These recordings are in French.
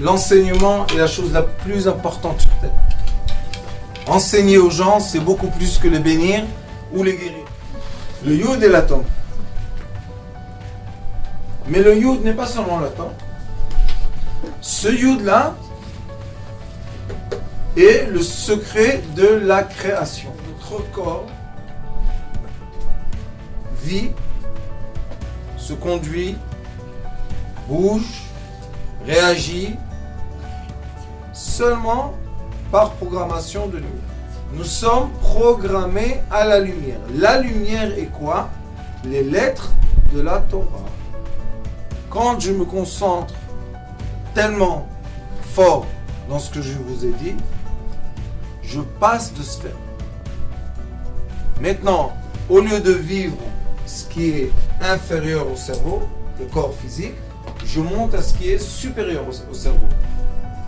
l'enseignement est la chose la plus importante sur Terre. Enseigner aux gens, c'est beaucoup plus que les bénir ou les guérir. Le Yud est l'atome. Mais le Yud n'est pas seulement l'atome. Ce Yud-là est le secret de la création. Notre corps vit, se conduit, bouge, réagit seulement par programmation de lumière. Nous sommes programmés à la lumière. La lumière est quoi? Les lettres de la Torah. Quand je me concentre tellement fort dans ce que je vous ai dit, je passe de sphère. Maintenant, au lieu de vivre ce qui est inférieur au cerveau, le corps physique, je monte à ce qui est supérieur au cerveau.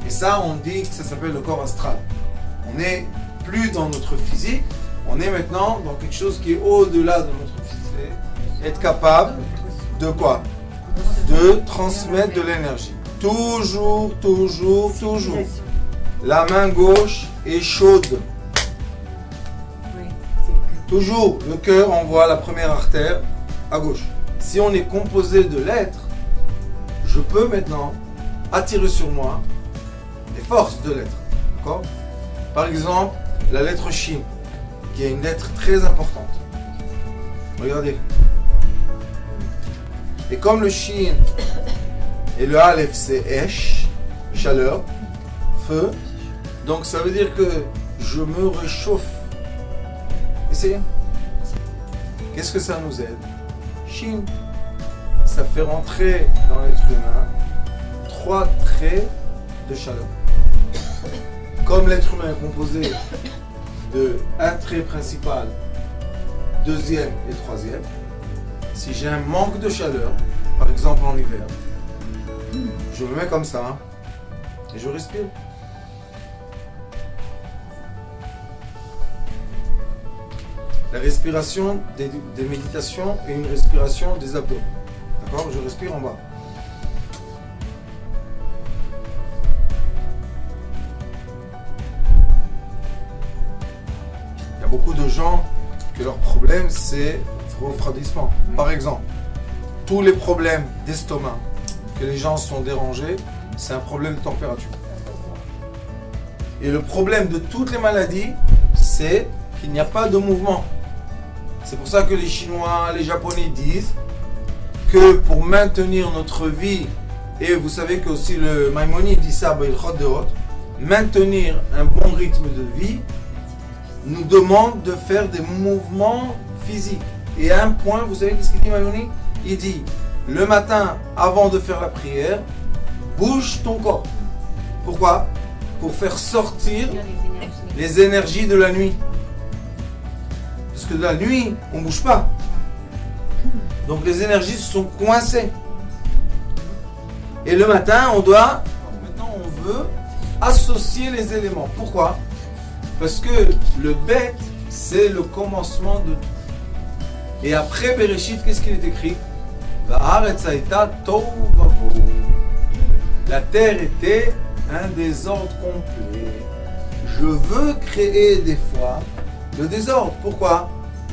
Et ça, on dit que ça s'appelle le corps astral. On n'est plus dans notre physique, on est maintenant dans quelque chose qui est au-delà de notre physique. Être capable de quoi? De transmettre de l'énergie. Toujours, toujours, toujours. La main gauche est chaude. Toujours, le cœur envoie la première artère à gauche. Si on est composé de lettres, je peux maintenant attirer sur moi des forces de lettres. D'accord? Par exemple, la lettre Shin, qui est une lettre très importante. Regardez. Et comme le Shin et le Aleph c'est Esh, chaleur, feu, donc ça veut dire que je me réchauffe. Essayez. Qu'est-ce que ça nous aide? Shin. Ça fait rentrer dans l'être humain 3 traits de chaleur. Comme l'être humain est composé de un trait principal, deuxième et troisième, si j'ai un manque de chaleur, par exemple en hiver, je me mets comme ça hein, et je respire. La respiration des méditations est une respiration des abdos. D'accord? Je respire en bas. Il y a beaucoup de gens que leur problème c'est le refroidissement. Par exemple, tous les problèmes d'estomac, que les gens sont dérangés, c'est un problème de température. Et le problème de toutes les maladies, c'est qu'il n'y a pas de mouvement. C'est pour ça que les Chinois, les Japonais disent que pour maintenir notre vie, et vous savez que aussi le Maïmonide dit ça, maintenir un bon rythme de vie nous demande de faire des mouvements physiques. Et à un point, vous savez ce qu'il dit Maïmonide? Il dit, le matin, avant de faire la prière, bouge ton corps. Pourquoi? Pour faire sortir les énergies de la nuit. Parce que de la nuit, on ne bouge pas. Donc les énergies se sont coincées. Et le matin, maintenant on veut associer les éléments. Pourquoi? Parce que le bête, c'est le commencement de tout. Et après Bereshit, qu'est-ce qu'il est écrit? La terre était un désordre complet. Je veux créer des fois le désordre. Pourquoi?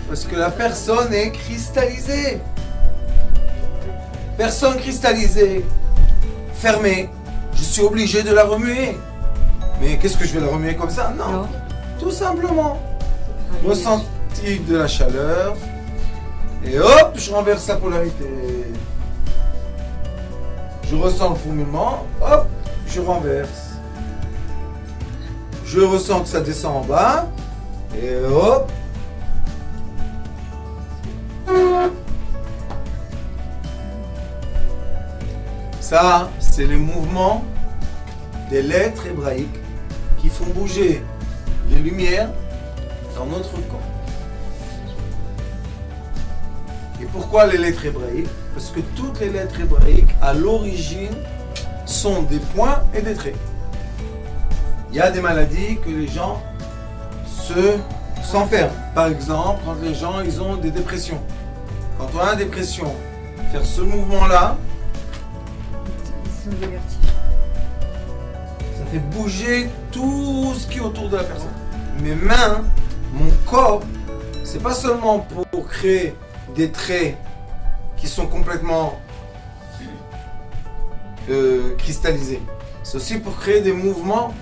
Parce que la personne est cristallisée. Personne cristallisée, fermée. Je suis obligé de la remuer. Mais qu'est-ce que je vais la remuer comme ça? Non. Tout simplement. Ressenti de la chaleur. Et hop, je renverse la polarité. Je ressens le fourmillement. Hop, je renverse. Je ressens que ça descend en bas. Et hop. Ça, c'est les mouvements des lettres hébraïques qui font bouger les lumières dans notre corps. Et pourquoi les lettres hébraïques? Parce que toutes les lettres hébraïques, à l'origine, sont des points et des traits. Il y a des maladies que les gens s'enferment. Par exemple, quand les gens ils ont des dépressions. Quand on a une dépression, faire ce mouvement-là, fait bouger tout ce qui est autour de la personne. Mes mains, mon corps, c'est pas seulement pour créer des traits qui sont complètement cristallisés. C'est aussi pour créer des mouvements,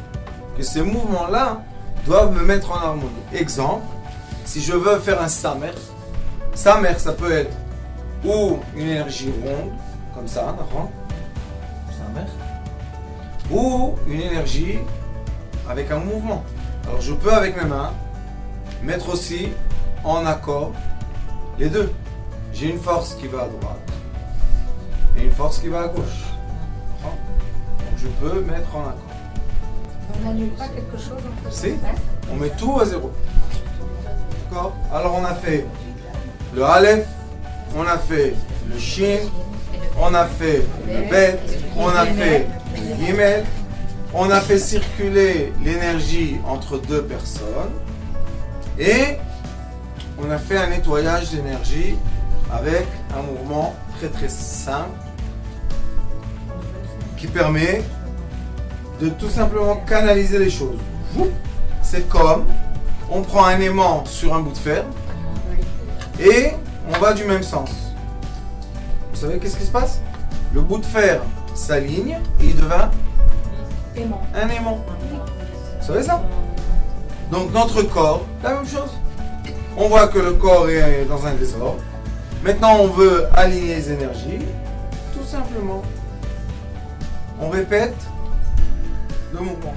que ces mouvements-là doivent me mettre en harmonie. Exemple, si je veux faire un samer, samer ça peut être ou une énergie ronde, comme ça, d'accord, samer, ou une énergie avec un mouvement. Alors je peux avec mes mains mettre aussi en accord les deux. J'ai une force qui va à droite et une force qui va à gauche. Donc je peux mettre en accord. On n'annule pas quelque chose en faisant Si, ça. on met tout à zéro. D'accord? Alors on a fait le Aleph, on a fait le Shin, on a fait le Bet, on a fait le Gimel, on a fait circuler l'énergie entre deux personnes et on a fait un nettoyage d'énergie avec un mouvement très très simple qui permet de tout simplement canaliser les choses. C'est comme on prend un aimant sur un bout de fer et on va du même sens. Vous savez qu'est-ce qui se passe? Le bout de fer s'aligne et il devient Aimant. un aimant. Vous savez ça? Donc notre corps, la même chose. On voit que le corps est dans un désordre. Maintenant on veut aligner les énergies. Tout simplement. On répète le mouvement.